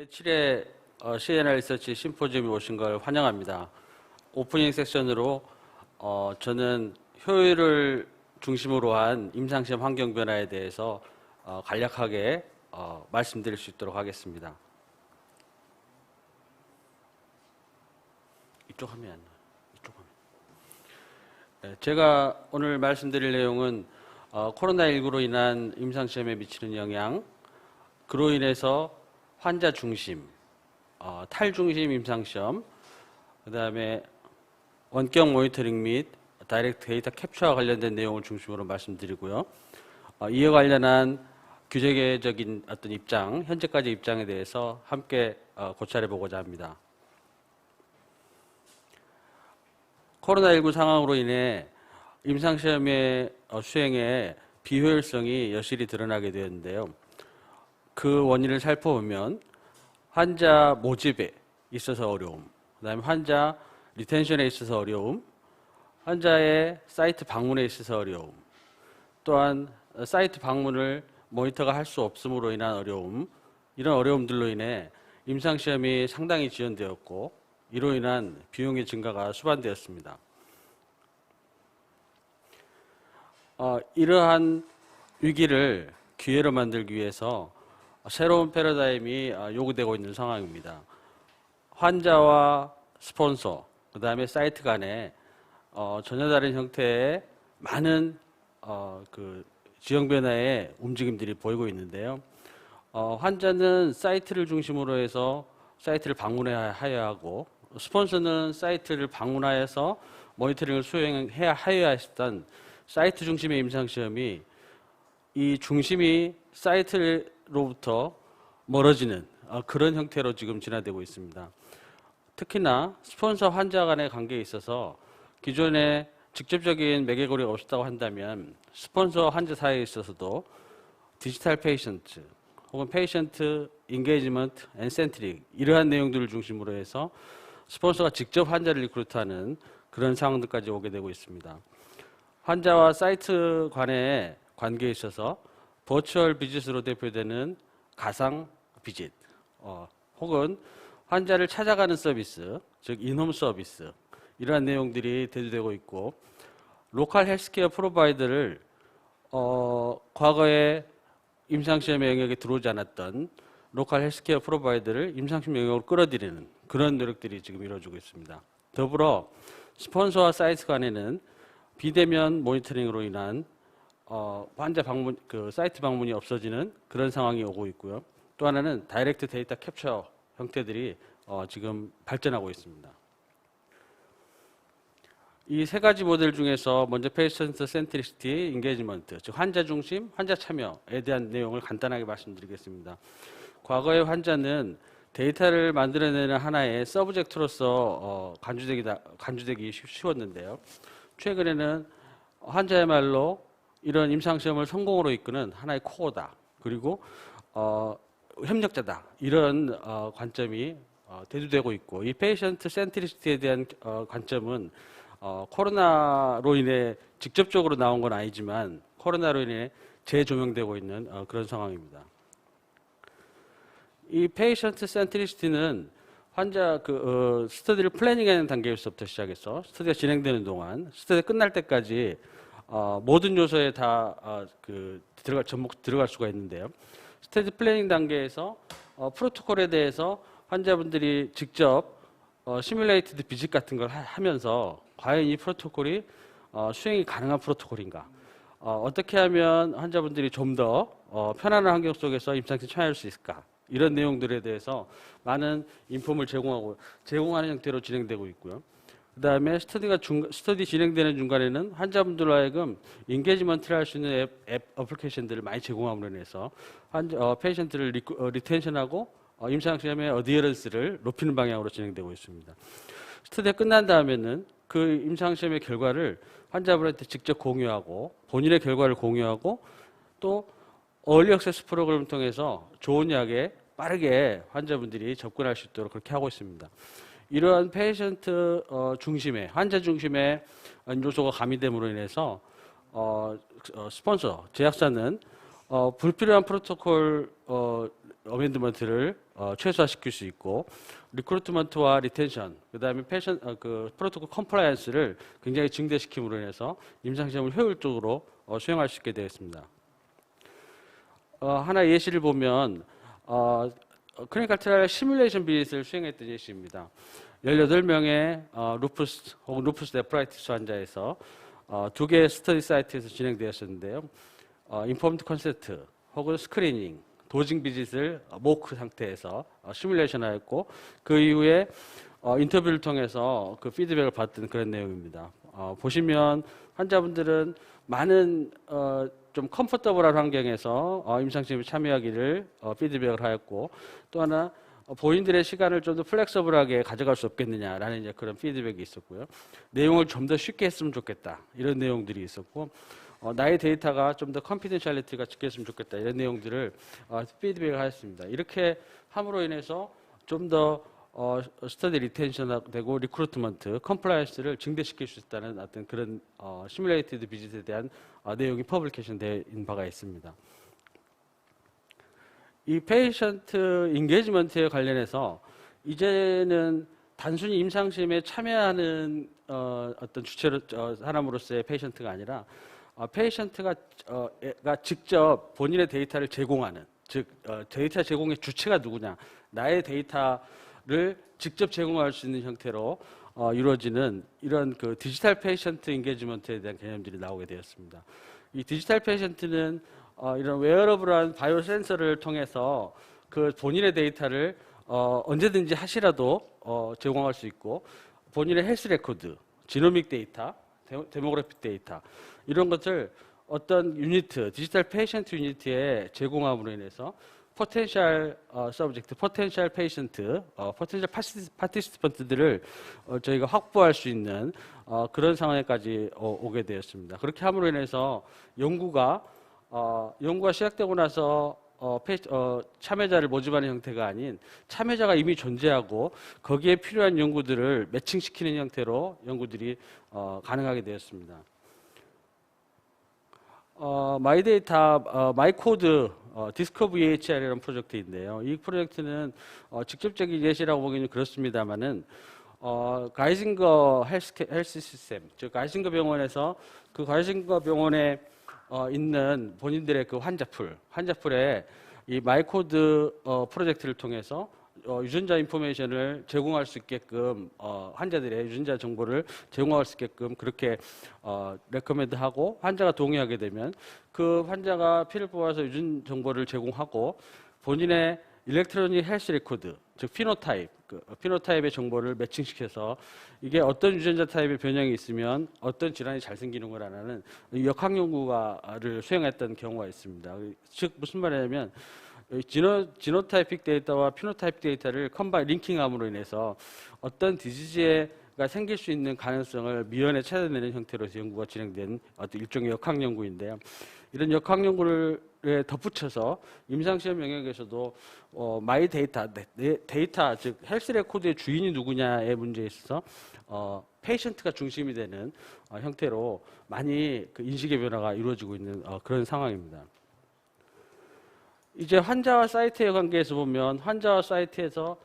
제7회 CNR 리서치 심포지엄에 오신 걸 환영합니다. 오프닝 세션으로 저는 효율을 중심으로 한 임상시험 환경 변화에 대해서 간략하게 말씀드릴 수 있도록 하겠습니다. 이쪽 화면 안 나와요. 이쪽 화면. 제가 오늘 말씀드릴 내용은 코로나19로 인한 임상시험에 미치는 영향, 그로 인해서 환자 중심, 탈중심 임상시험, 그 다음에 원격 모니터링 및 다이렉트 데이터 캡처와 관련된 내용을 중심으로 말씀드리고요. 이에 관련한 규제적인 어떤 입장, 현재까지 입장에 대해서 함께 고찰해 보고자 합니다. 코로나19 상황으로 인해 임상시험의 수행에 비효율성이 여실히 드러나게 되었는데요. 그 원인을 살펴보면 환자 모집에 있어서 어려움, 그 다음에 환자 리텐션에 있어서 어려움, 환자의 사이트 방문에 있어서 어려움, 또한 사이트 방문을 모니터가 할 수 없음으로 인한 어려움, 이런 어려움들로 인해 임상시험이 상당히 지연되었고 이로 인한 비용의 증가가 수반되었습니다. 이러한 위기를 기회로 만들기 위해서 새로운 패러다임이 요구되고 있는 상황입니다. 환자와 스폰서, 그 다음에 사이트 간에 전혀 다른 형태의 많은 지형 변화의 움직임들이 보이고 있는데요. 환자는 사이트를 중심으로 해서 사이트를 방문해야 하고, 스폰서는 사이트를 방문하여서 모니터링을 수행해야 했던 사이트 중심의 임상시험이 이 중심이 사이트로부터 멀어지는 그런 형태로 지금 진화되고 있습니다. 특히나 스폰서 환자 간의 관계에 있어서 기존에 직접적인 매개고리가 없었다고 한다면 스폰서 환자 사이에 있어서도 디지털 페이션트 혹은 페이션트 인게이지먼트 앤 센트릭 이러한 내용들을 중심으로 해서 스폰서가 직접 환자를 리크루트하는 그런 상황들까지 오게 되고 있습니다. 환자와 사이트 간의 관계에 있어서 버추얼 비짓으로 대표되는 가상 비짓, 혹은 환자를 찾아가는 서비스, 즉 인홈 서비스, 이러한 내용들이 대두되고 있고, 로컬 헬스케어 프로바이더를 과거에 임상시험의 영역에 들어오지 않았던 로컬 헬스케어 프로바이더를 임상시험 영역으로 끌어들이는 그런 노력들이 지금 이루어지고 있습니다. 더불어 스폰서와 사이트 간에는 비대면 모니터링으로 인한 환자 방문, 사이트 방문이 없어지는 그런 상황이 오고 있고요. 또 하나는 다이렉트 데이터 캡처 형태들이 지금 발전하고 있습니다. 이 세 가지 모델 중에서 먼저 페이션트 센트리시티 인게이지먼트, 즉 환자 중심, 환자 참여에 대한 내용을 간단하게 말씀드리겠습니다. 과거의 환자는 데이터를 만들어내는 하나의 서브젝트로서 간주되기 쉬웠는데요. 최근에는 환자야말로 이런 임상시험을 성공으로 이끄는 하나의 코어다. 그리고 협력자다. 이런 관점이 대두되고 있고, 이 페이션트 센트리시티에 대한 관점은 코로나로 인해 직접적으로 나온 건 아니지만 코로나로 인해 재조명되고 있는 그런 상황입니다. 이 페이션트 센트리시티는 환자 스터디를 플래닝하는 단계에서부터 시작해서 스터디가 진행되는 동안 스터디 끝날 때까지 모든 요소에 다 들어갈 수가 있는데요. 스터디 플래닝 단계에서 프로토콜에 대해서 환자분들이 직접 시뮬레이티드 비짓 같은 걸 하면서 과연 이 프로토콜이 수행이 가능한 프로토콜인가, 어떻게 하면 환자분들이 좀 더 편안한 환경 속에서 임상시험에 참여할 수 있을까, 이런 내용들에 대해서 많은 인폼을 제공하는 형태로 진행되고 있고요. 그 다음에 스터디 진행되는 중간에는 환자분들로 하여금 인게이지먼트를 할 수 있는 앱 어플리케이션들을 많이 제공함으로 인해서 페이션트를 리텐션하고 임상시험의 어디어런스를 높이는 방향으로 진행되고 있습니다. 스터디가 끝난 다음에는 그 임상시험의 결과를 환자분한테 직접 공유하고 본인의 결과를 공유하고 또 얼리 액세스 프로그램을 통해서 좋은 약에 빠르게 환자분들이 접근할 수 있도록 그렇게 하고 있습니다. 이러한 페이션트 중심의, 환자 중심의 요소가 가미됨으로 인해서 스폰서, 제약사는 불필요한 프로토콜 어멘드먼트를 최소화시킬 수 있고, 리크루트먼트와 리텐션, 그다음에 프로토콜 컴플라이언스를 굉장히 증대시킴으로 인해서 임상시험을 효율적으로 수행할 수 있게 되었습니다. 하나 예시를 보면 클리니컬 트라이얼 시뮬레이션 비즈를 수행했던 예시입니다. 18명의 루푸스 혹은 루푸스 네프라이티스 환자에서 2개의 스터디 사이트에서 진행되었었는데요. 인포먼트 컨센트 혹은 스크리닝, 도징 비짓을 모크 상태에서 시뮬레이션하였고, 그 이후에 인터뷰를 통해서 그 피드백을 받던 그런 내용입니다. 보시면 환자분들은 많은 좀 컴포터블한 환경에서 임상시험에 참여하기를 피드백을 하였고, 또 하나 본인들의 시간을 좀 더 플렉서블하게 가져갈 수 없겠느냐라는 이제 그런 피드백이 있었고요. 내용을 좀 더 쉽게 했으면 좋겠다, 이런 내용들이 있었고, 나의 데이터가 좀 더 컨피덴셜리티가 지켰으면 좋겠다, 이런 내용들을 피드백을 하였습니다. 이렇게 함으로 인해서 좀 더 스터디 리텐션 되고 리크루트먼트, 컴플라이언스를 증대시킬 수 있다는 어떤 그런 시뮬레이티드 비짓에 대한 내용이 퍼블리케이션 된 바가 있습니다. 이 페이션트 인게이지먼트에 관련해서 이제는 단순히 임상시험에 참여하는 어떤 주체로 사람으로서의 페이션트가 아니라 페이션트가 직접 본인의 데이터를 제공하는, 즉 데이터 제공의 주체가 누구냐, 나의 데이터를 직접 제공할 수 있는 형태로 이루어지는 이런 그 디지털 페이션트 인게이지먼트에 대한 개념들이 나오게 되었습니다. 이 디지털 페이션트는 이런 웨어러블한 바이오 센서를 통해서 그 본인의 데이터를 언제든지 하시라도 제공할 수 있고, 본인의 헬스 레코드, 지노믹 데이터, 데모그래픽 데이터, 이런 것을 어떤 유니트, 디지털 페이션트 유니트에 제공함으로 인해서 포텐셜 서브젝트, 포텐셜 페이션트, 포텐셜 파티시펀트들을 저희가 확보할 수 있는 그런 상황에까지 오게 되었습니다. 그렇게 함으로 인해서 연구가 시작되고 나서 참여자를 모집하는 형태가 아닌, 참여자가 이미 존재하고 거기에 필요한 연구들을 매칭시키는 형태로 연구들이 가능하게 되었습니다. 마이데이터, 마이코드 디스커브 EHR이라는 프로젝트인데요. 이 프로젝트는 직접적인 예시라고 보기는 그렇습니다만은 가이징거 헬스 시스템, 즉 가이징거 병원에서 그 가이징거 병원에 있는 본인들의 그 환자풀에 이 마이코드 프로젝트를 통해서 유전자 인포메이션을 제공할 수 있게끔, 환자들의 유전자 정보를 제공할 수 있게끔 그렇게 레커멘드하고, 환자가 동의하게 되면 그 환자가 피를 뽑아서 유전 정보를 제공하고, 본인의 일렉트로닉 헬스 레코드, 즉 피노타입의 정보를 매칭시켜서 이게 어떤 유전자 타입의 변형이 있으면 어떤 질환이 잘 생기는 거라는 역학 연구를 수행했던 경우가 있습니다. 즉 무슨 말이냐면, 지노타입픽 데이터와 피노타입 데이터를 링킹함으로 인해서 어떤 디지즈가 생길 수 있는 가능성을 미연에 찾아내는 형태로 연구가 진행된 어떤 일종의 역학 연구인데요. 이런 역학 연구를 덧붙여서 임상시험 영역에서도 마이 데이터, 데이터, 즉 헬스 레코드의 주인이 누구냐의 문제에 있어서 페이션트가 중심이 되는 형태로 많이 그 인식의 변화가 이루어지고 있는 그런 상황입니다. 이제 환자와 사이트의 관계에서 보면, 환자와 사이트에서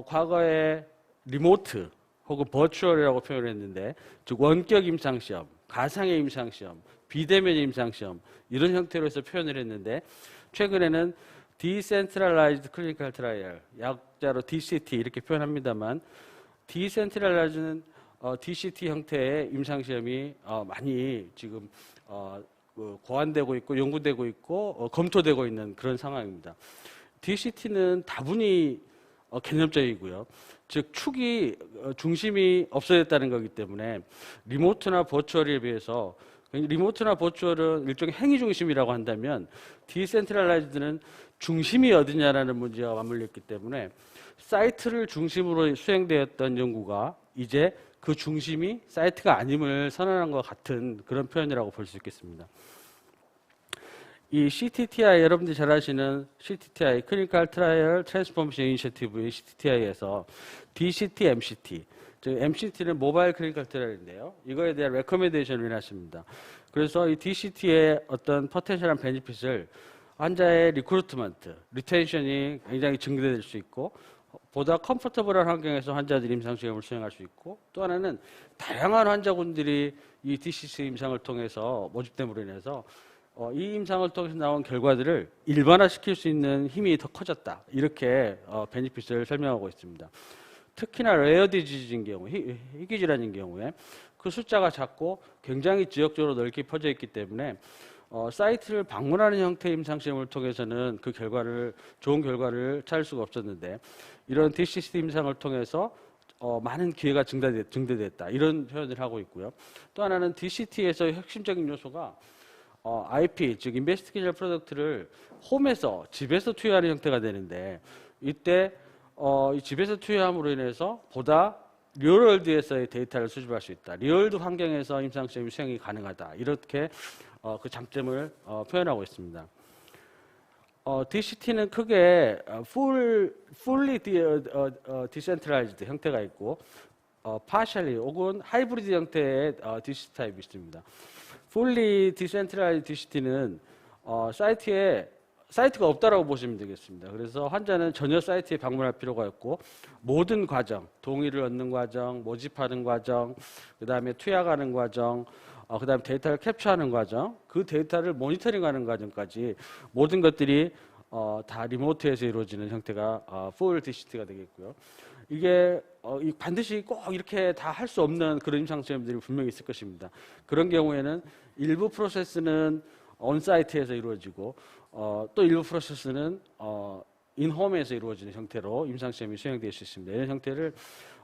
과거에 리모트 혹은 버추얼이라고 표현을 했는데, 즉 원격 임상시험, 가상의 임상시험, 비대면 임상시험, 이런 형태로 해서 표현을 했는데, 최근에는 Decentralized Clinical Trial, 약자로 DCT 이렇게 표현합니다만, Decentralized는 DCT 형태의 임상시험이 많이 지금 고안되고 있고 연구되고 있고 검토되고 있는 그런 상황입니다. DCT는 다분히 개념적이고요. 즉 축이 중심이 없어졌다는 거기 때문에 리모트나 버추얼에 비해서, 리모트나 버추얼은 일종의 행위 중심이라고 한다면 디센트럴라이즈드는 중심이 어디냐라는 문제와 맞물려 있기 때문에 사이트를 중심으로 수행되었던 연구가 이제 그 중심이 사이트가 아님을 선언한 것 같은 그런 표현이라고 볼 수 있겠습니다. 이 CTTI, 여러분들이 잘 아시는 CTTI, Clinical Trial Transformation Initiative의 CTTI에서 DCT, MCT, 즉 MCT는 모바일 클리니컬 트라이얼인데요. 이거에 대한 레커멘데이션을 해놨습니다. 그래서 이 DCT의 어떤 포텐셜한 베니핏을 환자의 리크루트먼트, 리텐션이 굉장히 증대될 수 있고 보다 컴포터블한 환경에서 환자들이 임상시험을 수행할 수 있고 또 하나는 다양한 환자군들이 이 DCT 임상을 통해서 모집됨으로 인해서 이 임상을 통해서 나온 결과들을 일반화시킬 수 있는 힘이 더 커졌다. 이렇게 베니핏을 설명하고 있습니다. 특히나 레어 디지즈인 경우, 희귀질환인 경우에 그 숫자가 작고 굉장히 지역적으로 넓게 퍼져 있기 때문에 사이트를 방문하는 형태의 임상시험을 통해서는 그 결과를 좋은 결과를 찾을 수가 없었는데 이런 DCT 임상을 통해서 많은 기회가 증대됐다 이런 표현을 하고 있고요. 또 하나는 DCT에서 핵심적인 요소가 IP 즉 인베스티게이션 프로덕트를 홈에서 집에서 투여하는 형태가 되는데 이때 이 집에서 투여함으로 인해서 보다 리얼월드에서의 데이터를 수집할 수 있다. 리얼월드 환경에서 임상시험 수행이 가능하다. 이렇게 그 장점을 표현하고 있습니다. DCT는 크게 fully decentralized 형태가 있고 partially 혹은 하이브리드 형태의 DCT 타입이 있습니다. fully decentralized DCT는 사이트가 없다라고 보시면 되겠습니다. 그래서 환자는 전혀 사이트에 방문할 필요가 없고 모든 과정, 동의를 얻는 과정, 모집하는 과정, 그 다음에 투약하는 과정, 그 다음에 데이터를 캡처하는 과정, 그 데이터를 모니터링하는 과정까지 모든 것들이 다 리모트에서 이루어지는 형태가 full DCT가 되겠고요. 이게 반드시 꼭 이렇게 다 할 수 없는 그런 임상시험들이 분명히 있을 것입니다. 그런 경우에는 일부 프로세스는 온사이트에서 이루어지고 또 일부 프로세스는 인홈에서 이루어지는 형태로 임상시험이 수행될 수 있습니다. 이런 형태를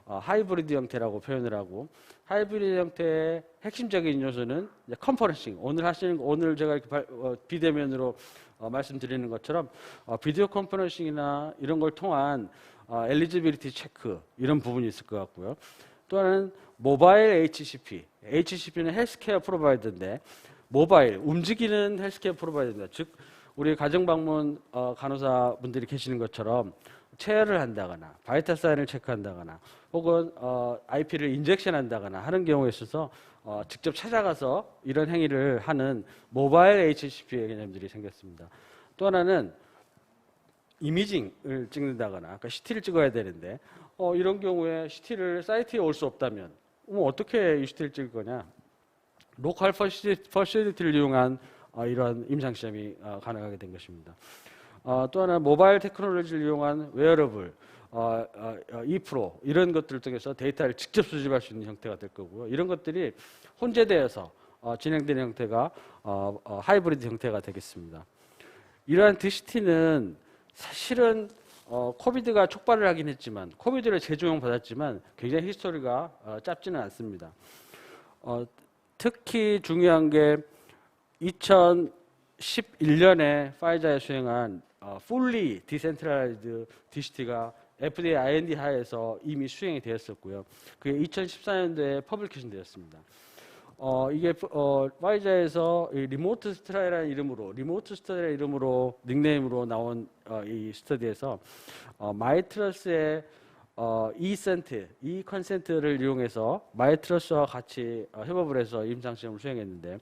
하이브리드 형태라고 표현을 하고 하이브리드 형태의 핵심적인 요소는 컨퍼런싱. 오늘 제가 이렇게 비대면으로 말씀드리는 것처럼 비디오 컨퍼런싱이나 이런 걸 통한 엘리지빌리티 체크 이런 부분이 있을 것 같고요. 또 하나는 모바일 HCP. HCP는 헬스케어 프로바이더인데 모바일 움직이는 헬스케어 프로바이더입니다. 즉 우리 가정방문 간호사분들이 계시는 것처럼 체열을 한다거나 바이탈 사인을 체크한다거나 혹은 IP를 인젝션한다거나 하는 경우에 있어서 직접 찾아가서 이런 행위를 하는 모바일 HCP의 개념들이 생겼습니다. 또 하나는 이미징을 찍는다거나 그러니까 CT를 찍어야 되는데 이런 경우에 CT를 사이트에 올 수 없다면 어떻게 이 CT를 찍을 거냐? 로컬 퍼실리티를 이용한 이런 임상시험이 가능하게 된 것입니다. 또 하나 모바일 테크놀로지를 이용한 웨어러블, ePro 이런 것들을 통해서 데이터를 직접 수집할 수 있는 형태가 될 거고요. 이런 것들이 혼재되어서 진행되는 형태가 하이브리드 형태가 되겠습니다. 이러한 DCT는 사실은 코비드가 촉발을 하긴 했지만 코비드를 재조명 받았지만 굉장히 히스토리가 짧지는 않습니다. 특히 중요한 게 2011년에 파이자에 수행한 fully decentralized DCT가 FDA IND 하에서 이미 수행이 되었었고요. 그게 2014년도에 퍼블리케이션 되었습니다. 이게 파이자에서 리모트 스터디라는 이름으로 닉네임으로 나온 이 스터디에서 마이트러스의 이 컨센트를 이용해서 마이트러스와 같이 협업을 해서 임상시험을 수행했는데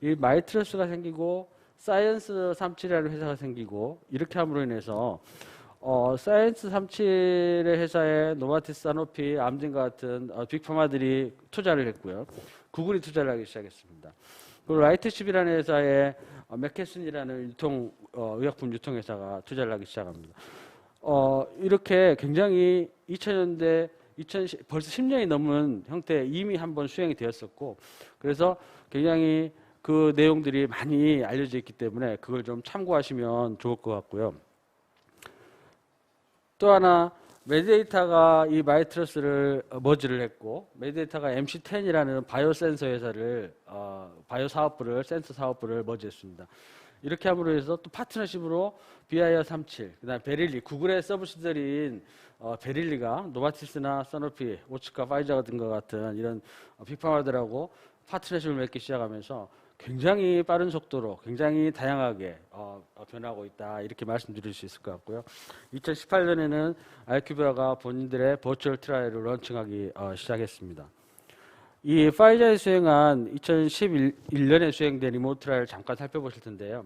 이 마이트러스가 생기고 사이언스 37이라는 회사가 생기고 이렇게 함으로 인해서 사이언스 37의 회사에 노바티스, 사노피, 암진과 같은 빅파마들이 투자를 했고요. 구글이 투자를 하기 시작했습니다. 그리고 라이트십이라는 회사에 맥케슨이라는 의약품 유통회사가 투자를 하기 시작합니다. 이렇게 굉장히 2000년대 벌써 10년이 넘은 형태 이미 한번 수행이 되었었고 그래서 굉장히 그 내용들이 많이 알려져 있기 때문에 그걸 좀 참고하시면 좋을 것 같고요. 또 하나 메디데이터가 이 마이트러스를 머지를 했고 메디데이터가 MC10이라는 바이오 센서 회사를 바이오 사업부를 센서 사업부를 머지했습니다. 이렇게 함으로 해서 또 파트너십으로 비아이어 37, 그다음 베릴리, 구글의 서브시더리인 베릴리가 노바티스나 사노피, 오츠카, 파이자 등과 같은 이런 빅파마들하고 파트너십을 맺기 시작하면서 굉장히 빠른 속도로 굉장히 다양하게 변하고 있다 이렇게 말씀드릴 수 있을 것 같고요. 2018년에는 알큐비아가 본인들의 버추얼 트라이얼을 런칭하기 시작했습니다. 이 파이자에 수행한 2011년에 수행된 리모트 트라이얼을 잠깐 살펴보실 텐데요.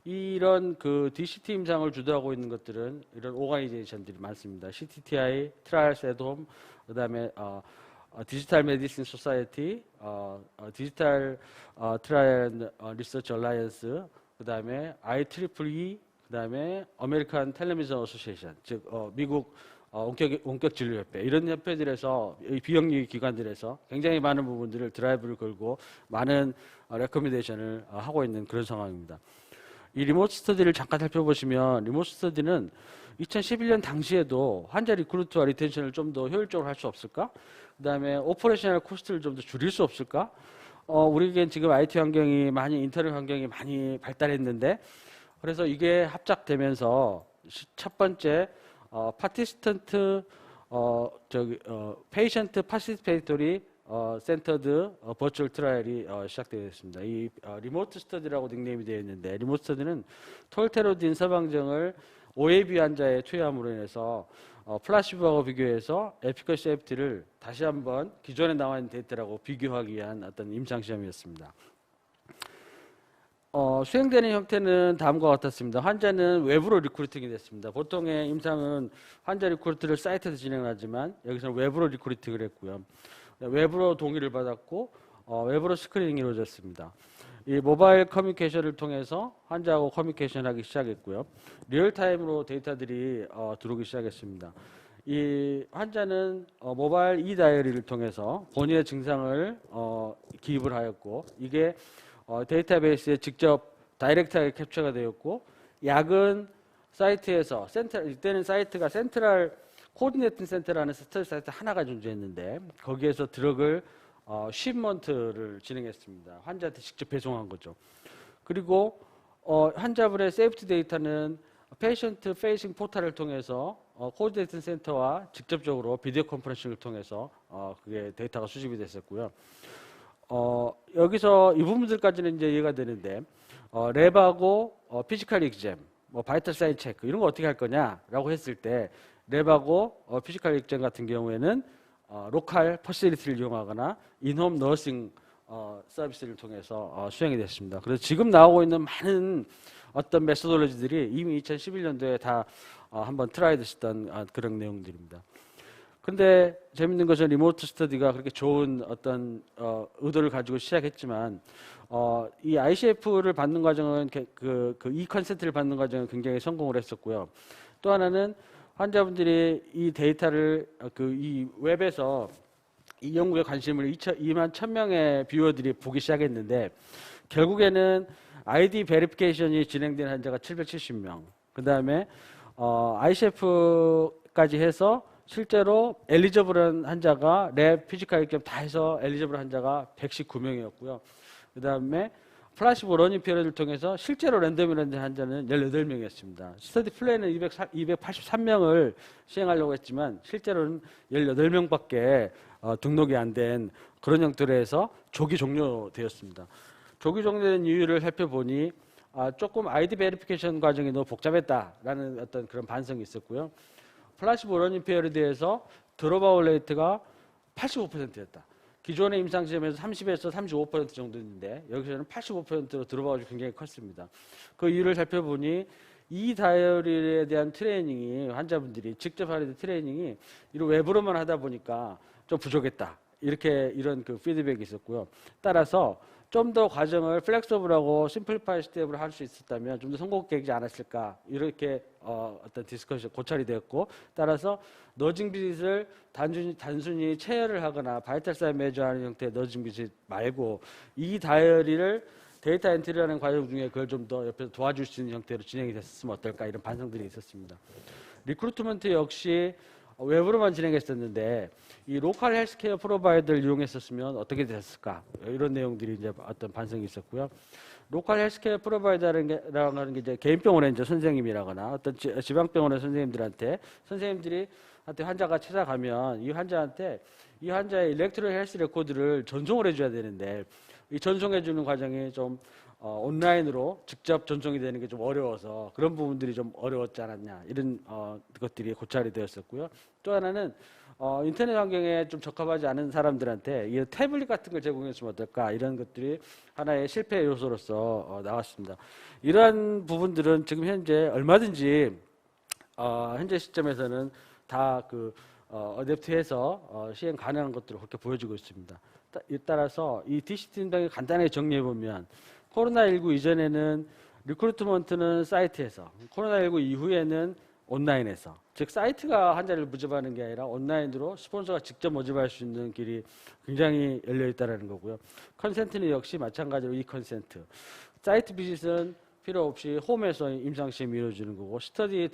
이런 그 DCT 임상을 주도하고 있는 것들은 이런 오가니제이션들이 많습니다. CTTI, Trials at Home, 그다음에 디지털 메디신 소사이티, 디지털 트라이얼 리서치 얼라이언스, 그다음에 IEEE, 그다음에 아메리칸 텔레비전 어소시에이션, 즉 미국 원격 진료 협회, 이런 협회들에서 이 비영리 기관들에서 굉장히 많은 부분들을 드라이브를 걸고 많은 레커멘데이션을 하고 있는 그런 상황입니다. 이 리모트 스터디를 잠깐 살펴보시면 리모트 스터디는 2011년 당시에도 환자 리크루트와 리텐션을 좀 더 효율적으로 할 수 없을까? 그다음에 오퍼레이셔널 코스트를 좀 더 줄일 수 없을까? 우리에겐 지금 IT 환경이 많이 인터넷 환경이 많이 발달했는데 그래서 이게 합작되면서 첫 번째 파티시턴트 페이션트 파티시페이토리 센터드 버추얼 트라이얼이 시작되었습니다. 이 리모트 스터디라고 닉네임이 되어 있는데 리모트 스터디는 톨테로딘 서방정을 OAB 환자에 투여함으로 인해서 플라시보하고 비교해서 에피커시 세이프티를 다시 한번 기존에 나와 있는 데이터라고 비교하기 위한 어떤 임상 시험이었습니다. 수행되는 형태는 다음과 같았습니다. 환자는 외부로 리크루팅이 됐습니다. 보통의 임상은 환자 리크루트를 사이트에서 진행하지만 여기서는 외부로 리크루팅을 했고요. 외부로 동의를 받았고 외부로 스크리닝이 이루어졌습니다. 이 모바일 커뮤니케이션을 통해서 환자하고 커뮤니케이션하기 시작했고요. 리얼타임으로 데이터들이 들어오기 시작했습니다. 이 환자는 모바일 이다이어리를 통해서 본인의 증상을 기입을 하였고 이게 데이터베이스에 직접 다이렉트하게 캡처가 되었고 약은 사이트에서 이때는 사이트가 센트럴 코디네이팅 센터라는 스터디 사이트 하나가 존재했는데 거기에서 드럭을 쉽먼트를 진행했습니다. 환자한테 직접 배송한 거죠. 그리고 환자분의 세이프티 데이터는 페이션트 페이싱 포털을 통해서 코디네이팅 센터와 직접적으로 비디오 컨퍼런싱을 통해서 그게 데이터가 수집이 됐었고요. 여기서 이 부분들까지는 이제 이해가 되는데 랩하고 피지컬 익잼, 바이탈 사인 체크 이런 거 어떻게 할 거냐라고 했을 때 랩하고 피지컬 익잼 같은 경우에는 로컬 퍼시리티를 이용하거나 인홈 너싱 서비스를 통해서 수행이 됐습니다. 그래서 지금 나오고 있는 많은 어떤 메소돌로지들이 이미 2011년도에 다 한번 트라이 됐었던 그런 내용들입니다. 근데 재밌는 것은 리모트 스터디가 그렇게 좋은 어떤 의도를 가지고 시작했지만 이 ICF를 받는 과정은 이 컨센트를 받는 과정은 굉장히 성공을 했었고요. 또 하나는 환자분들이 이 데이터를 이 웹에서 이 연구에 관심을 2만 1,000명의 뷰어들이 보기 시작했는데 결국에는 아이디 베리피케이션이 진행된 환자가 770명. 그 다음에 ICF까지 해서 실제로 엘리저블한 환자가 랩, 피지컬 익점 다 해서 엘리저블 환자가 119명이었고요. 그 다음에 플라시보 러닝 피리어드를 통해서 실제로 랜덤이라는 환자는 18명이었습니다. 스터디 플랜은 283명을 시행하려고 했지만 실제로는 18명밖에 등록이 안 된 그런 형태로 해서 조기 종료되었습니다. 조기 종료된 이유를 살펴보니 조금 아이디 베리피케이션 과정이 너무 복잡했다라는 어떤 그런 반성이 있었고요. 플라시보 러닝 피리어드에서 드롭아웃 레이트가 85%였다. 기존의 임상시험에서 30에서 35% 정도인데 여기서는 85%로 들어가지고 굉장히 컸습니다. 그 이유를 살펴보니 이 다이어리에 대한 트레이닝이 환자분들이 직접 하는 트레이닝이 이런 외부로만 하다 보니까 좀 부족했다. 이런 그 피드백이 있었고요. 따라서 좀 더 과정을 플렉서블하고 심플리파이 스텝으로 할 수 있었다면 좀 더 성공되지 않았을까 이렇게 어떤 디스커션 고찰이 되었고 따라서 너징 비짓을 단순히 체열을 하거나 바이탈 사인 매저하는 형태의 너징 비짓 말고 이 다이어리를 데이터 엔트리라는 과정 중에 그걸 좀 더 옆에서 도와줄 수 있는 형태로 진행이 됐으면 어떨까 이런 반성들이 있었습니다. 리크루트먼트 역시 외부로만 진행했었는데 이 로컬 헬스케어 프로바이더를 이용했었으면 어떻게 됐을까 이런 내용들이 이제 어떤 반성이 있었고요. 로컬 헬스케어 프로바이더라고 하는 게 이제 개인 병원의 이제 선생님이라거나 어떤 지방병원의 선생님들한테 환자가 찾아가면 이 환자의 일렉트로 헬스 레코드를 전송을 해줘야 되는데 이 전송해주는 과정이 좀 온라인으로 직접 전송이 되는 게 좀 어려워서 그런 부분들이 좀 어려웠지 않았냐 이런 것들이 고찰이 되었었고요. 또 하나는 인터넷 환경에 좀 적합하지 않은 사람들한테 이 태블릿 같은 걸 제공했으면 어떨까 이런 것들이 하나의 실패 요소로서 나왔습니다. 이러한 부분들은 지금 현재 얼마든지 현재 시점에서는 다 어댑트해서 시행 가능한 것들을 그렇게 보여주고 있습니다. 따라서 이 DCT 팀장이 간단하게 정리해 보면 코로나19 이전에는 리크루트먼트는 사이트에서, 코로나19 이후에는 온라인에서, 즉 사이트가 환자를 모집하는 게 아니라 온라인으로 스폰서가 직접 모집할 수 있는 길이 굉장히 열려 있다는 거고요. 컨센트는 역시 마찬가지로 이 컨센트. 사이트 비짓은 필요 없이 홈에서 임상시험이 이루어지는 거고, 스터디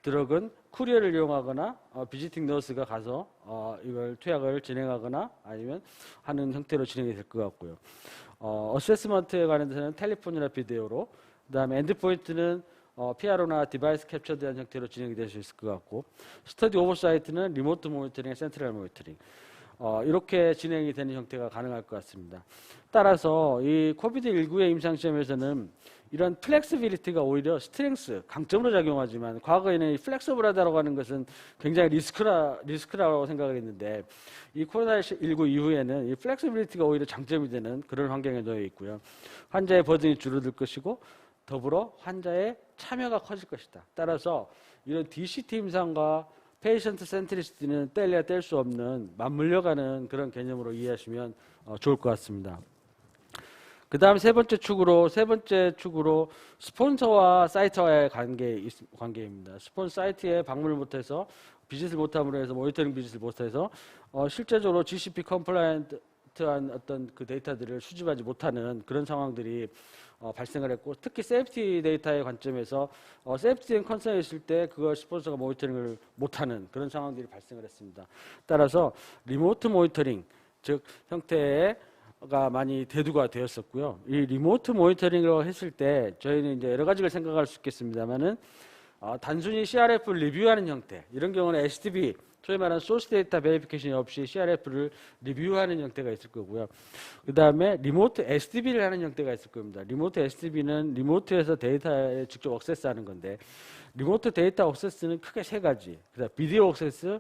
드럭은 쿠리어를 이용하거나 비지팅 너스가 가서 이걸 투약을 진행하거나 아니면 하는 형태로 진행이 될 것 같고요. 어세스먼트에 관해서는 텔레폰이나 비디오로, 그다음에 엔드포인트는 PRO나 디바이스 캡처에 대한 형태로 진행이 될 수 있을 것 같고, 스터디 오버사이트는 리모트 모니터링, 센트럴 모니터링 이렇게 진행이 되는 형태가 가능할 것 같습니다. 따라서 이 코비드19의 임상시험에서는 이런 플렉스빌리티가 오히려 스트렝스, 강점으로 작용하지만 과거에는 이 플렉서블하다고 하는 것은 굉장히 리스크라고 생각했는데 이 코로나19 이후에는 이 플렉스빌리티가 오히려 장점이 되는 그런 환경에 놓여 있고요. 환자의 버든이 줄어들 것이고 더불어 환자의 참여가 커질 것이다. 따라서 이런 DCT 임상과 페이션트 센트리시티는 뗄래야 뗄 수 없는 맞물려가는 그런 개념으로 이해하시면 좋을 것 같습니다. 그 다음 세 번째 축으로 스폰서와 사이트와의 관계입니다. 스폰서 사이트에 방문을 못해서 비짓을 못함으로 해서 모니터링 비짓을 못해서 실제적으로 GCP 컴플라이언트한 어떤 그 데이터들을 수집하지 못하는 그런 상황들이 발생을 했고, 특히 세이프티 데이터의 관점에서 세이프티 앤 컨선이 있을 때 그걸 스폰서가 모니터링을 못하는 그런 상황들이 발생을 했습니다. 따라서 리모트 모니터링 즉 형태가 많이 대두가 되었었고요. 이 리모트 모니터링을 했을 때 저희는 이제 여러 가지를 생각할 수 있겠습니다만은 단순히 CRF 리뷰하는 형태, 이런 경우는 HDB 소위 말하는 소스 데이터 베리피케이션이 없이 CRF를 리뷰하는 형태가 있을 거고요. 그 다음에 리모트 SDB를 하는 형태가 있을 겁니다. 리모트 SDB는 리모트에서 데이터에 직접 액세스하는 건데, 리모트 데이터 액세스는 크게 세 가지. 그다음 비디오 액세스,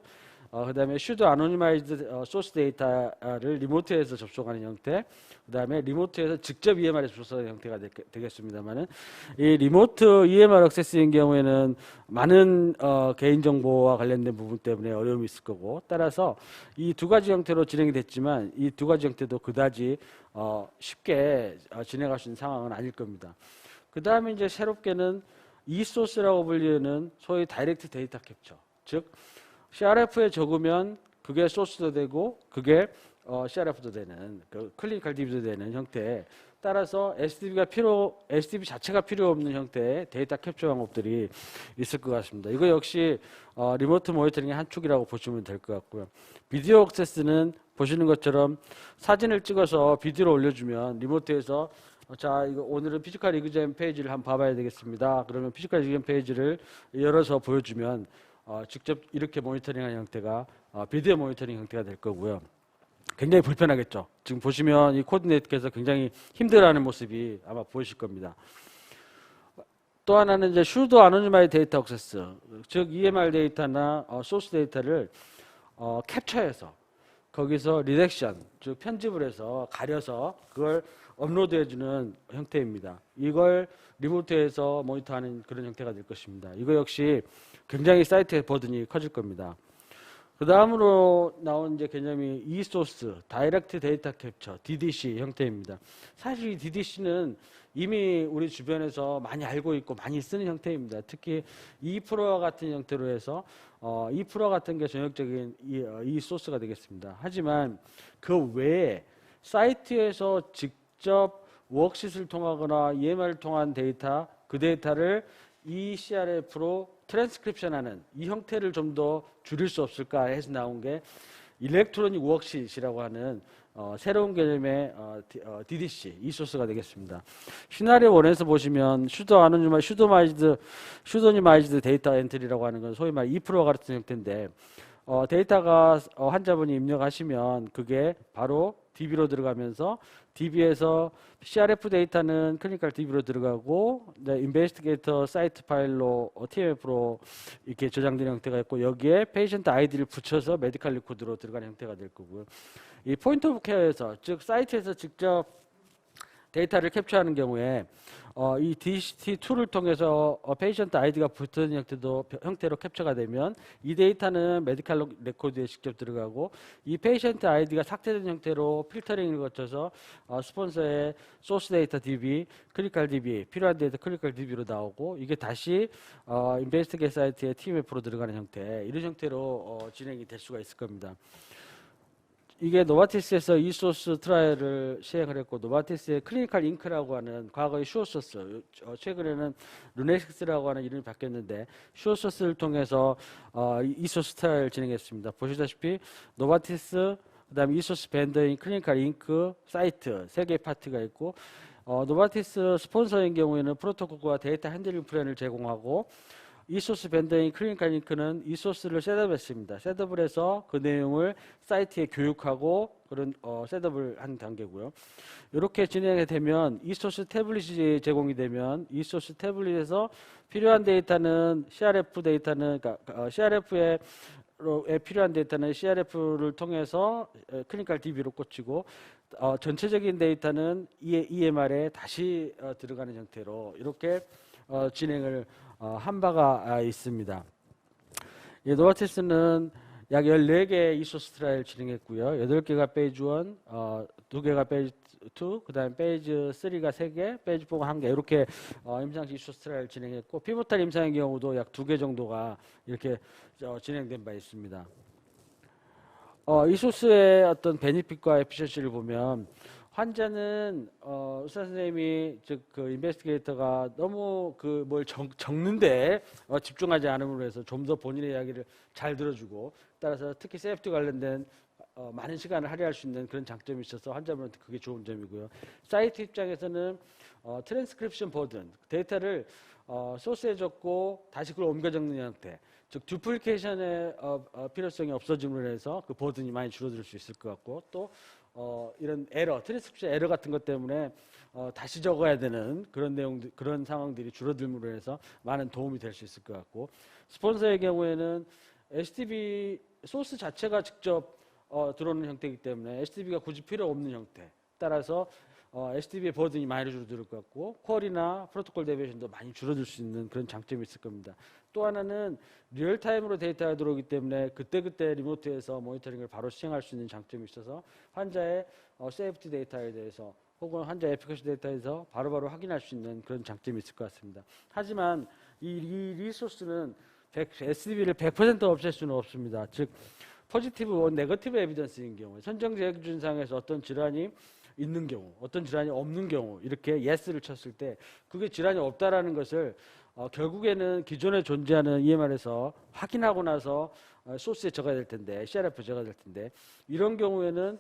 그 다음에 슈도 아노니마이즈드 소스 데이터를 리모트에서 접속하는 형태, 그 다음에 리모트에서 직접 EMR에 접속하는 형태가 되겠습니다만은, 이 리모트 EMR 액세스인 경우에는 많은 개인정보와 관련된 부분 때문에 어려움이 있을 거고, 따라서 이 두 가지 형태로 진행이 됐지만 이 두 가지 형태도 그다지 쉽게 진행할 수 있는 상황은 아닐 겁니다. 그 다음에 이제 새롭게는 e소스라고 불리는 소위 다이렉트 데이터 캡처, 즉 CRF에 적으면 그게 소스도 되고 그게 CRF도 되는, 그 클리니컬 DB도 되는 형태. 따라서 SDB 자체가 필요 없는 형태의 데이터 캡처 방법들이 있을 것 같습니다. 이거 역시 리모트 모니터링의 한 축이라고 보시면 될 것 같고요. 비디오 액세스는 보시는 것처럼 사진을 찍어서 비디오로 올려주면 리모트에서 자, 이거 오늘은 피지컬 이그잼 페이지를 한번 봐봐야 되겠습니다. 그러면 피지컬 이그잼 페이지를 열어서 보여주면 직접 이렇게 모니터링하는 형태가 비디오 모니터링 형태가 될 거고요. 굉장히 불편하겠죠. 지금 보시면 이 코디네이터께서 굉장히 힘들어하는 모습이 아마 보이실 겁니다. 또 하나는 이제 슈도 아노니마이드 데이터 액세스, 즉 EMR 데이터나 소스 데이터를 캡처해서 거기서 리렉션, 즉 편집을 해서 가려서 그걸 업로드해주는 형태입니다. 이걸 리모트에서 모니터하는 그런 형태가 될 것입니다. 이거 역시 굉장히 사이트의 버든이 커질 겁니다. 그 다음으로 나온 이제 개념이 e소스, 다이렉트 데이터 캡처, DDC 형태입니다. 사실 이 DDC는 이미 우리 주변에서 많이 알고 있고 많이 쓰는 형태입니다. 특히 e프로와 같은 형태로 해서 e프로 같은 게 전형적인 e소스가 되겠습니다. 하지만 그 외에 사이트에서 직접 워크시트를 통하거나 EMR을 통한 데이터, 그 데이터를 CRF로 트랜스크립션하는 이 형태를 좀 더 줄일 수 없을까 해서 나온 게 일렉트로닉 워크시트라고 하는 새로운 개념의 DDC, e소스가 되겠습니다. 시나리오 1에서 보시면 슈도니마이즈드 데이터 엔트리라고 하는 건 소위 말 e프로와 같은 형태인데, 데이터가 환자분이 입력하시면 그게 바로 DB로 들어가면서 DB에서 CRF 데이터는 클리니컬 DB로 들어가고 인베스티게이터 사이트 파일로 TMF로 이렇게 저장되는 형태가 있고 여기에 페이션트 아이디를 붙여서 메디컬 리코드로 들어가는 형태가 될 거고요. 이 포인트 오브 케어에서 즉 사이트에서 직접 데이터를 캡처하는 경우에 이 DCT 툴을 통해서 페이션트 아이디가 붙은 형태로 캡처가 되면 이 데이터는 메디컬 레코드에 직접 들어가고 이 페이션트 아이디가 삭제된 형태로 필터링을 거쳐서 스폰서의 소스 데이터 DB, 클리니컬 DB, 필요한 데이터 클리니컬 DB로 나오고 이게 다시 인베스티게이트 사이트의 TMF로 들어가는 형태 이런 형태로 진행이 될 수가 있을 겁니다. 이게 노바티스에서 이소스 트라이얼을 시행을 했고 노바티스의 클리니컬 잉크라고 하는 과거의 슈어소스 최근에는 루네식스라고 하는 이름이 바뀌었는데 슈어소스를 통해서 이소스 트라이얼을 진행했습니다. 보시다시피 노바티스 그다음에 이소스 밴더인 클리니컬 잉크 사이트 세 개의 파트가 있고 노바티스 스폰서인 경우에는 프로토콜과 데이터 핸들링 플랜을 제공하고 이소스 밴더인 클리니컬 잉크는 이소스를 셋업했습니다. 셋업을 해서 그 내용을 사이트에 교육하고 그런 셋업을 한 단계고요. 이렇게 진행이 되면 이소스 태블릿이 제공이 되면 이소스 태블릿에서 필요한 데이터는 CRF 데이터는 그러니까 CRF에 필요한 데이터는 CRF를 통해서 클리니컬 DB로 꽂히고 전체적인 데이터는 EMR에 다시 들어가는 형태로 이렇게 진행을 한 바가 있습니다. 이 노바티스는 약 14개의 이소스 트라이얼 진행했고요. 8개가 페이지 1, 2개가 페이지 2, 그 다음에 페이지 3가 3개, 페이지 4가 1개 이렇게 임상시 이소스 트라이얼 진행했고 피보탈 임상의 경우도 약 2개 정도가 이렇게 진행된 바 있습니다. 이소스의 어떤 베니핏과 에피셔시를 보면 환자는 의사 선생님이 즉 그 인베스티게이터가 너무 그 뭘 적는데 집중하지 않음으로 해서 좀 더 본인의 이야기를 잘 들어주고 따라서 특히 세이프티 관련된 많은 시간을 할애할 수 있는 그런 장점이 있어서 환자분한테 그게 좋은 점이고요. 사이트 입장에서는 트랜스크립션 버든 데이터를 소스에 적고 다시 그걸 옮겨 적는 형태 즉 듀플리케이션의 필요성이 없어짐으로 해서 그 버든이 많이 줄어들 수 있을 것 같고 또 이런 에러, 트랜스크립션 에러 같은 것 때문에 다시 적어야 되는 그런 내용들, 그런 상황들이 줄어들므로 해서 많은 도움이 될 수 있을 것 같고 스폰서의 경우에는 HTTP 소스 자체가 직접 들어오는 형태이기 때문에 HTTP가 굳이 필요 없는 형태. 따라서 HTTP의 버든이 많이 줄어들 것 같고 퀄이나 프로토콜 데비에이션도 많이 줄어들 수 있는 그런 장점이 있을 겁니다. 또 하나는 리얼타임으로 데이터가 들어오기 때문에 그때그때 리모트에서 모니터링을 바로 시행할 수 있는 장점이 있어서 환자의 세이프티 데이터에 대해서 혹은 환자의 에피커시 데이터에서 바로바로 확인할 수 있는 그런 장점이 있을 것 같습니다. 하지만 이 리소스는 SDB를 100% 없앨 수는 없습니다. 즉 포지티브, 네거티브 에비던스인 경우에 선정제 기준상에서 어떤 질환이 있는 경우, 어떤 질환이 없는 경우 이렇게 예스를 쳤을 때 그게 질환이 없다라는 것을 결국에는 기존에 존재하는 EMR에서 확인하고 나서 소스에 적어야 될 텐데 CRF에 적어야 될 텐데 이런 경우에는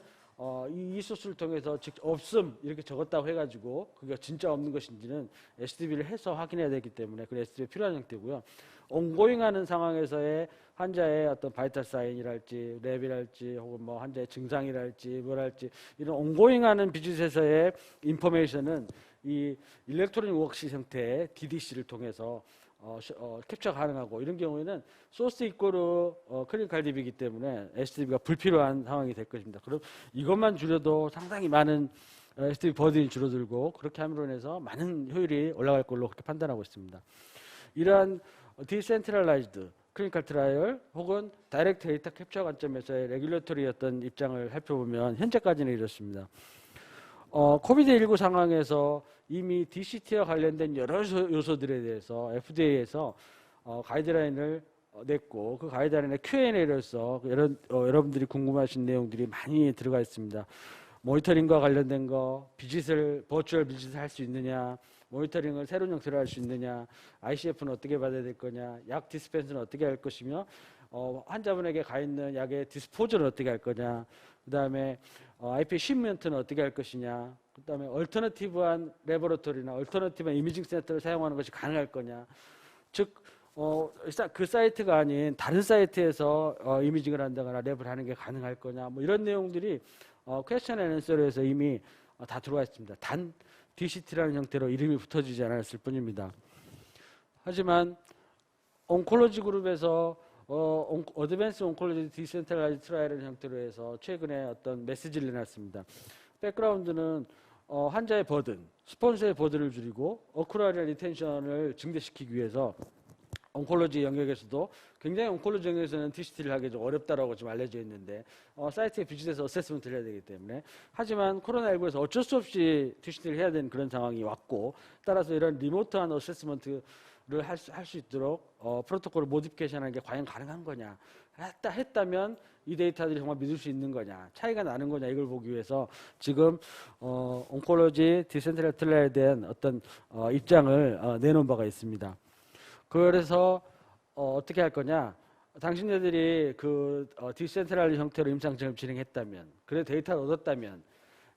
이 소스를 통해서 직접 없음 이렇게 적었다고 해가지고 그게 진짜 없는 것인지는 SDB를 해서 확인해야 되기 때문에 그 SDB가 필요한 형태고요. 온고잉하는 상황에서의 환자의 어떤 바이탈 사인이랄지 랩이랄지 혹은 뭐 환자의 증상이랄지 뭐랄지 이런 온고잉하는 비즈에서의 인포메이션은 이 일렉트로닉 워크시 형태의 DDC를 통해서 캡처 가능하고 이런 경우에는 소스 이꼬르 클리니컬 DB이기 때문에 SDB가 불필요한 상황이 될 것입니다. 그럼 이것만 줄여도 상당히 많은 SDB 버든이 줄어들고 그렇게 함으로 인해서 많은 효율이 올라갈 걸로 그렇게 판단하고 있습니다. 이러한 디센트럴라이즈드 클리니컬 트라이얼 혹은 다이렉트 데이터 캡처 관점에서의 레귤레토리 어떤 입장을 살펴보면 현재까지는 이렇습니다. 코비드19 상황에서 이미 DCT와 관련된 여러 요소들에 대해서 FDA에서 가이드라인을 냈고 그 가이드라인에 Q&A로서 여러분들이 궁금하신 내용들이 많이 들어가 있습니다. 모니터링과 관련된 거, 버추얼 비짓을 할 수 있느냐, 모니터링을 새로운 형태로 할 수 있느냐, ICF는 어떻게 받아야 될 거냐, 약 디스펜스는 어떻게 할 것이며 환자분에게 가 있는 약의 디스포즈는 어떻게 할 거냐, 그 다음에 IP 시멘트는 어떻게 할 것이냐, 그 다음에 얼터너티브한 레버러토리나 얼터너티브한 이미징 센터를 사용하는 것이 가능할 거냐, 즉 그 사이트가 아닌 다른 사이트에서 이미징을 한다거나 랩을 하는 게 가능할 거냐, 뭐 이런 내용들이 퀘스천 앤 앤서에서 이미 다 들어와 있습니다. 단 DCT라는 형태로 이름이 붙어지지 않았을 뿐입니다. 하지만 온콜로지 그룹에서 어드밴스 온콜로지 디센트럴라이즈 트라이얼 형태로 해서 최근에 어떤 메시지를 내놨습니다. 백그라운드는 환자의 버든, 스폰서의 버든을 줄이고 어쿠라리얼 리텐션을 증대시키기 위해서 온콜로지 영역에서도 굉장히 온콜로지 영역에서는 DCT를 하기 좀 어렵다라고 지금 알려져 있는데 사이트에 비치돼서 어세스먼트를 해야 되기 때문에 하지만 코로나19에서 어쩔 수 없이 DCT를 해야 되는 그런 상황이 왔고 따라서 이런 리모트한 어세스먼트를 할 수 있도록 프로토콜을 모디피케이션하는 게 과연 가능한 거냐 했다면 이 데이터들이 정말 믿을 수 있는 거냐 차이가 나는 거냐 이걸 보기 위해서 지금 온콜로지 디센트럴 트라이에 대한 어떤 입장을 내놓은 바가 있습니다. 그래서 어떻게 할 거냐 당신네들이 그 디센트럴 형태로 임상시험을 진행했다면 그래 데이터를 얻었다면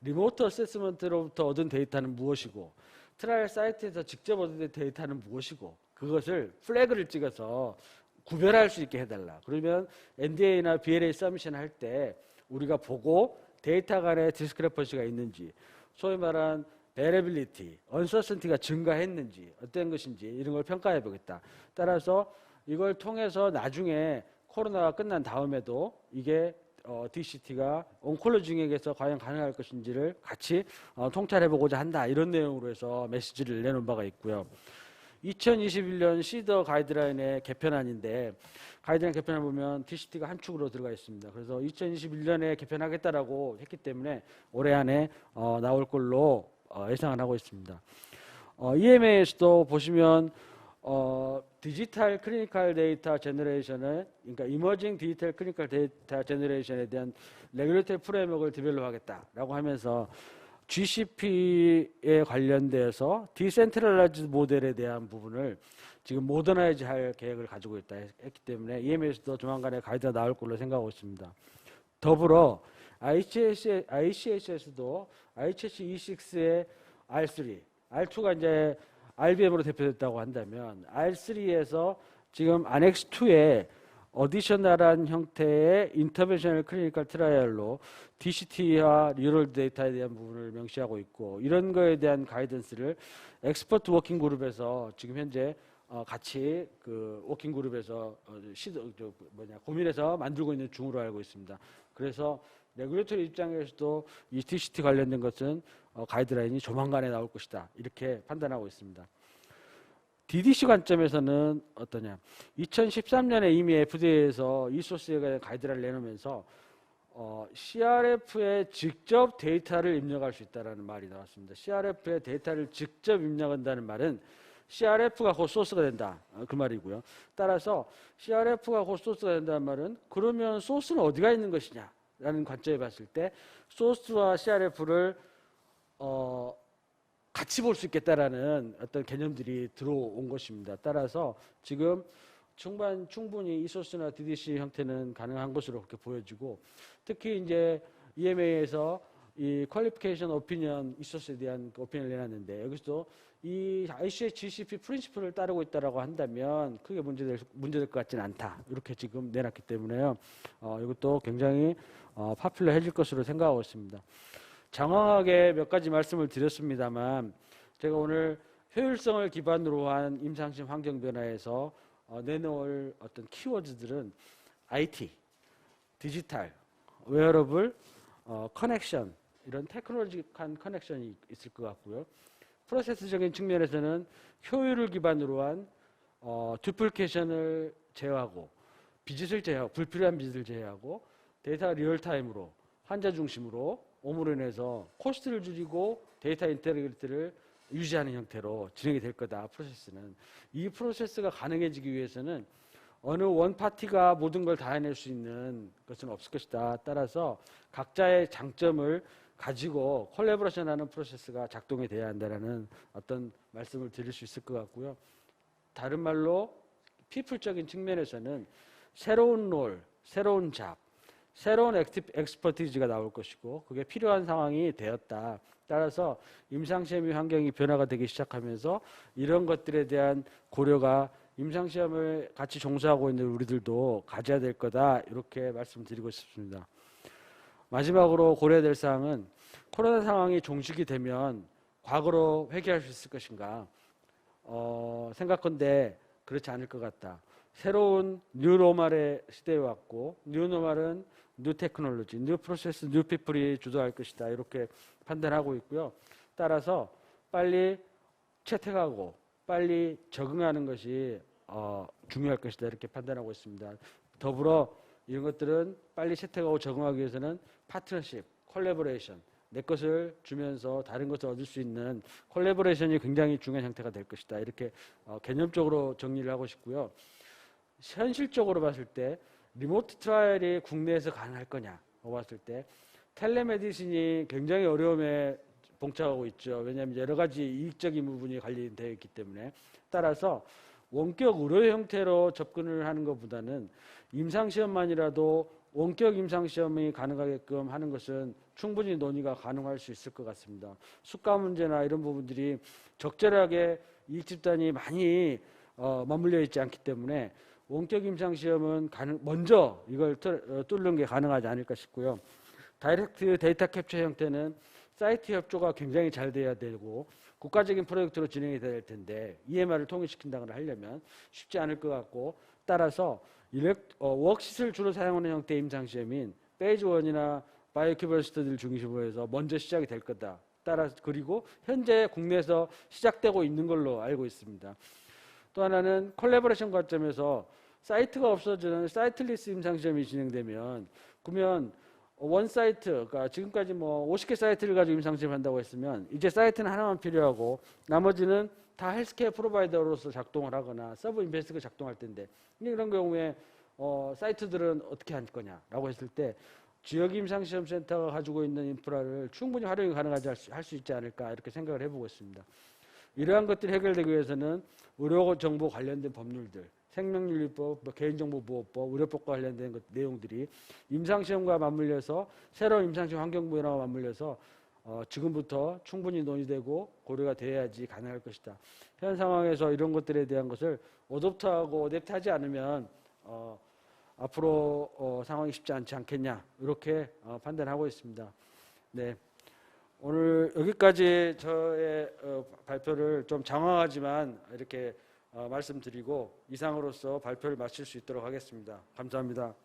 리모트 어세스먼트로부터 얻은 데이터는 무엇이고 트라이얼 사이트에서 직접 얻은 데이터는 무엇이고 그것을 플래그를 찍어서 구별할 수 있게 해달라. 그러면 NDA나 BLA 서미션 할 때 우리가 보고 데이터 간에 디스크레퍼시가 있는지 소위 말한 베레빌리티, 언서슨티가 증가했는지 어떤 것인지 이런 걸 평가해 보겠다. 따라서 이걸 통해서 나중에 코로나가 끝난 다음에도 이게 DCT가 온콜로지 중에서 과연 가능할 것인지를 같이 통찰해 보고자 한다. 이런 내용으로 해서 메시지를 내놓은 바가 있고요. 2021년 시더 가이드라인의 개편안인데 가이드라인 개편을 보면 DCT가 한 축으로 들어가 있습니다. 그래서 2021년에 개편하겠다라고 했기 때문에 올해 안에 나올 걸로 예상을 하고 있습니다. EMA에서도 보시면 디지털 클리니컬 데이터 제너레이션을 그러니까 이머징 디지털 클리니컬 데이터 제너레이션에 대한 레귤레이터리 프레임워크를 디벨롭하겠다라고 하면서 GCP에 관련돼서 디센트럴라이즈 모델에 대한 부분을 지금 모더나이즈 할 계획을 가지고 있다 했기 때문에 EMA에서도 조만간에 가이드가 나올 걸로 생각하고 있습니다. 더불어 ICHS도 ICH-E6의 R3, R2가 이제 RBM으로 대표됐다고 한다면 R3에서 지금 안엑스 2에 어디셔널한 형태의 인터벤셔널 클리니컬 트라이얼로 DCT와 리얼 데이터에 대한 부분을 명시하고 있고 이런 거에 대한 가이던스를 엑스퍼트 워킹 그룹에서 지금 현재 같이 그 워킹 그룹에서 고민해서 만들고 있는 중으로 알고 있습니다. 그래서 레귤레이터리 입장에서도 이 DCT 관련된 것은 가이드라인이 조만간에 나올 것이다 이렇게 판단하고 있습니다. DDC 관점에서는 어떠냐? 2013년에 이미 FDA에서 이 소스에 대한 가이드라인을 내놓으면서 CRF에 직접 데이터를 입력할 수 있다는 말이 나왔습니다. CRF에 데이터를 직접 입력한다는 말은 CRF가 곧 소스가 된다 그 말이고요. 따라서 CRF가 곧 소스가 된다는 말은 그러면 소스는 어디가 있는 것이냐 라는 관점에 봤을 때 소스와 CRF를 같이 볼 수 있겠다라는 어떤 개념들이 들어온 것입니다. 따라서 지금 충분히 이 소스나 DDC 형태는 가능한 것으로 그렇게 보여지고 특히 이제 EMA에서 이 퀄리피케이션 오피니언 이 소스에 대한 오피니언을 내놨는데 여기서도 이 ICH GCP 프린시플을 따르고 있다라고 한다면 크게 문제될 것 같지는 않다. 이렇게 지금 내놨기 때문에요. 이것도 굉장히 파퓰러해질 것으로 생각하고 있습니다. 장황하게 몇 가지 말씀을 드렸습니다만 제가 오늘 효율성을 기반으로 한 임상시험 환경 변화에서 내놓을 어떤 키워드들은 IT, 디지털, 웨어러블, 커넥션 이런 테크놀로지한 커넥션이 있을 것 같고요. 프로세스적인 측면에서는 효율을 기반으로 한 듀플리케이션을 제어하고 비짓을 제어하고 불필요한 비짓을 제어하고 데이터가 리얼타임으로 환자 중심으로 오므로 인해서 코스트를 줄이고 데이터 인테그리티를 유지하는 형태로 진행이 될 거다. 프로세스는. 이 프로세스가 가능해지기 위해서는 어느 원 파티가 모든 걸 다 해낼 수 있는 것은 없을 것이다. 따라서 각자의 장점을 가지고 콜래보레이션하는 프로세스가 작동이 돼야 한다는 어떤 말씀을 드릴 수 있을 것 같고요. 다른 말로 피플적인 측면에서는 새로운 롤, 새로운 잡, 새로운 엑스퍼티즈가 나올 것이고 그게 필요한 상황이 되었다. 따라서 임상시험의 환경이 변화가 되기 시작하면서 이런 것들에 대한 고려가 임상시험을 같이 종사하고 있는 우리들도 가져야 될 거다. 이렇게 말씀드리고 싶습니다. 마지막으로 고려해야 될 사항은 코로나 상황이 종식이 되면 과거로 회귀할 수 있을 것인가? 생각컨대 그렇지 않을 것 같다. 새로운 뉴노멀의 시대에 왔고, 뉴노멀은 뉴 테크놀로지, 뉴 프로세스, 뉴 피플이 주도할 것이다. 이렇게 판단하고 있고요. 따라서 빨리 채택하고 빨리 적응하는 것이 중요할 것이다. 이렇게 판단하고 있습니다. 더불어 이런 것들은 빨리 채택하고 적응하기 위해서는 파트너십, 콜래보레이션, 내 것을 주면서 다른 것을 얻을 수 있는 콜래보레이션이 굉장히 중요한 형태가 될 것이다. 이렇게 개념적으로 정리를 하고 싶고요. 현실적으로 봤을 때 리모트 트라이얼이 국내에서 가능할 거냐고 봤을 때 텔레메디신이 굉장히 어려움에 봉착하고 있죠. 왜냐하면 여러 가지 이익적인 부분이 관련되어 있기 때문에. 따라서 원격 의료 형태로 접근을 하는 것보다는 임상시험만이라도 원격 임상시험이 가능하게끔 하는 것은 충분히 논의가 가능할 수 있을 것 같습니다. 수가 문제나 이런 부분들이 적절하게 이익 집단이 많이 맞물려 있지 않기 때문에 원격 임상시험은 먼저 이걸 뚫는 게 가능하지 않을까 싶고요. 다이렉트 데이터 캡처 형태는 사이트 협조가 굉장히 잘 돼야 되고 국가적인 프로젝트로 진행이 돼야 될 텐데 EMR을 통일시킨다거나 하려면 쉽지 않을 것 같고, 따라서 워크시트를 주로 사용하는 형태의 임상시험인 페이즈 1이나 바이오큐버스터들 중심으로 해서 먼저 시작이 될 거다. 따라서 그리고 현재 국내에서 시작되고 있는 걸로 알고 있습니다. 또 하나는 콜래보레이션 관점에서 사이트가 없어지는 사이트리스 임상시험이 진행되면 그러면 원 사이트, 그러니까 지금까지 뭐 50개 사이트를 가지고 임상시험 한다고 했으면 이제 사이트는 하나만 필요하고 나머지는 다 헬스케어 프로바이더로서 작동을 하거나 서브 인베스트가 작동할 텐데 이런 경우에 사이트들은 어떻게 할 거냐라고 했을 때 지역 임상시험 센터가 가지고 있는 인프라를 충분히 활용이 가능하지 할 수 있지 않을까 이렇게 생각을 해보고 있습니다. 이러한 것들이 해결되기 위해서는 의료정보 관련된 법률들, 생명윤리법, 개인정보보호법, 의료법과 관련된 내용들이 임상시험과 맞물려서 새로운 임상시험 환경부여와 맞물려서 지금부터 충분히 논의되고 고려가 돼야지 가능할 것이다. 현 상황에서 이런 것들에 대한 것을 어댑트하고 어댑트하지 않으면 앞으로 상황이 쉽지 않지 않겠냐 이렇게 판단하고 있습니다. 네. 오늘 여기까지 저의 발표를 좀 장황하지만 이렇게 말씀드리고 이상으로서 발표를 마칠 수 있도록 하겠습니다. 감사합니다.